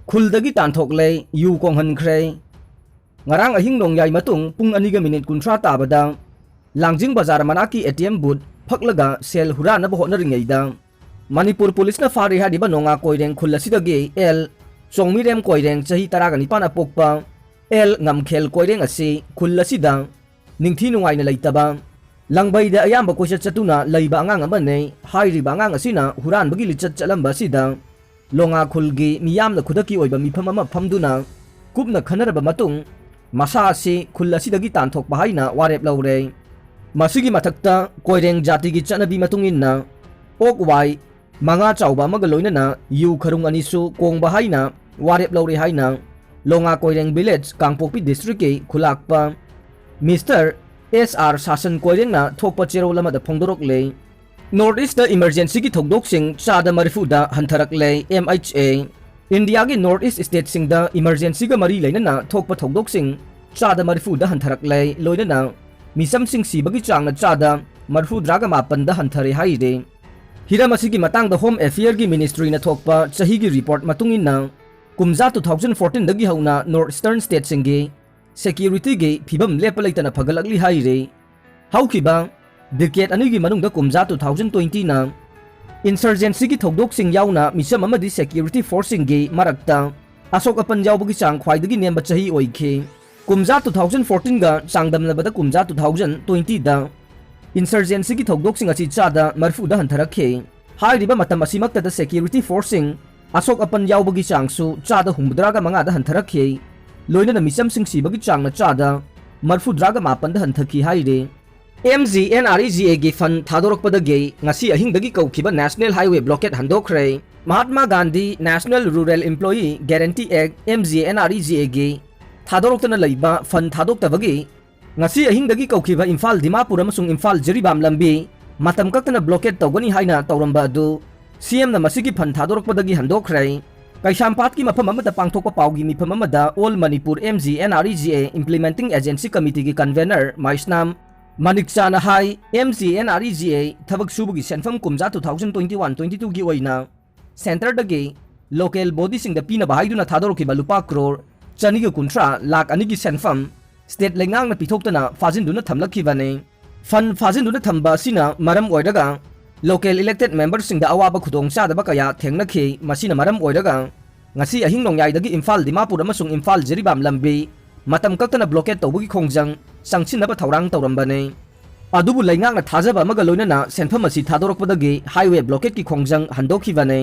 Khuldagi Tanthokle yu Konghankhre ngarang ahing nongyai matung pung aniga minute kuntra tabada langjing bazar manaki ATM booth phaklaga sel hurana ba hotna ringaida Manipur police na fari hadiba nonga koireng khullasidagi L chongmirem koireng chahi taragani pana pokpa L ngamkhel koireng asi khullasida ningthi nungai na leitaba langbaida ayamba koisa chatuna leiba angang amane hairiba angang asina huran bagi lichat chalamba sida longa khulgi miyamna khudaki oiba mifam ama phamduna kupna khanaraba matung masa asi khullasidagi tanthok bahaina warep laure masigi mathakta koireng jati gi chanabi matungin ok wai manga chauba maga loinana yu kharung anisu kong bahaina warep laure haina longa koireng village kangpokpi district ke khulakpa Mr. SR Sasan koireng na thokpa chero lama da phongdorok le North East the emergency ki thokdok sing chada marifuda hantarak le MHA India ki North East state sing da emergency ga mari leinana thokpa thokdok sing chada marifuda hantarak le loinana misam sing sibagi chang na chada marfu draga mapan da hantare haide hiramasi ki matang da home affair ki ministry na thokpa chahi ki report matungin na kumza 2014 dagi hauna northeastern state singi security ge phibam lepalaitana phagalakli haire haukiba decade ani gi manung da kumza 2020 na insurgency ki thokdok sing yauna misam amadi security forcing ge marakta asok apan jawbagi chang khwaidagi nemba chahi oikhe kumza 2014 ga changdamnabada kumza 2020 da insurgency ki thokdok sing achi chada marfu da hantarakhe hairiba matam asimakta da security forcing asok apan yawbagi changsu chada humdraga manga da hantarakhe loina na misam sing sibagi changna chada marfu draga mapan da hanthaki haire MGNREGA gi fan thadorokpada ge ngasi ahingdagi kaukhiba national highway blockade handokre Mahatma Gandhi National Rural Employee Guarantee Act MGNREGA gi thadoroktana leiba fan thadoktabagi ngasi ahingdagi kaukhiba Imphal Dimapur amasung Imphal Jiribam lambi matam kaktana blockade tawgani haina tawramba adu CM na masigi fan thadorokpadagi handokre Kaishampat ki mafam amada pangthokpa paugi mifam amada All Manipur MGNREGA Implementing Agency Committee ki convener Maisnam Manikchana hai MGNREGA thabak subugi senfam kumza 2021-22 gi oina center dagi local body sing da pina bahaiduna thadoroki balupa crore chaniga kuntra lak anigi senfam state lengang na pithoktana fajinduna thamlakhibane fan fajinduna thamba sina maram oidaga local elected members sing da awaba khudong sadaba kaya thengnakhi masina maram oidaga ngasi ahing nongyai dagi Imphal Dimapur amasung Imphal Jiribam lambi matam kaktana blockade tawbugi khongjang sangchinaba thaurang tawrambane adubu laingak na thajaba amaga loinana senfam asi thadorokpadagi highway blockade ki khongjang handokhibane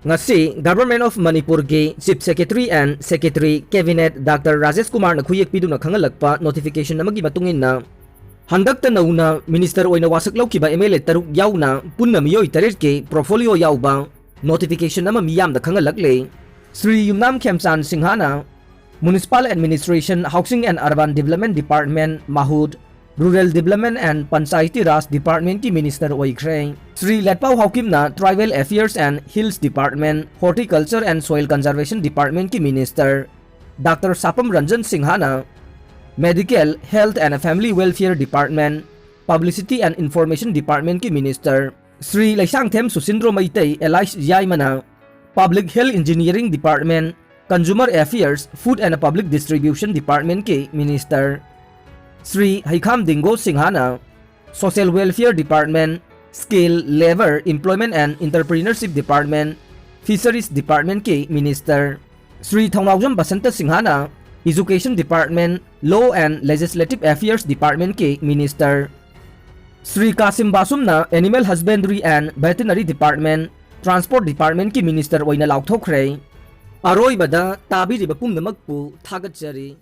ngasi Government of Manipur ge Chief Secretary and Secretary Cabinet Dr. Rajesh Kumar na khuyek piduna khangalakpa notification amagi matungin na handakta Nouna minister oina Washak Loukhiba MLA taruk yauna punna miyoi taret ke portfolio yauba notification ama miyam da khangalakle Sri Yumnam Khemchan Singhana Municipal Administration Housing and Urban Development Department Mahud Rural Development and Panchayati Raj Department ki Minister oikre Sri Letpau Haukimna Tribal Affairs and Hills Department Horticulture and Soil Conservation Department ki Minister Dr. Sapam Ranjan Singhana Medical Health and Family Welfare Department Publicity and Information Department ki Minister Sri Laisangthem Susindro Maitei Elias Yaimana Public Health Engineering Department Consumer Affairs Food and Public Distribution Department ki Minister Sri Haikham Dingo Singhana Social Welfare Department Skill, Labor, Employment and Entrepreneurship Department Fisheries Department ki Minister Sri Thongnaujam Basanta Singhana Education Department Law and Legislative Affairs Department ki Minister Sri Kasim Basumna Animal Husbandry and Veterinary Department Transport Department ki Minister oina laukthokre Aroibada tabiriba pumnamakpu thagatjari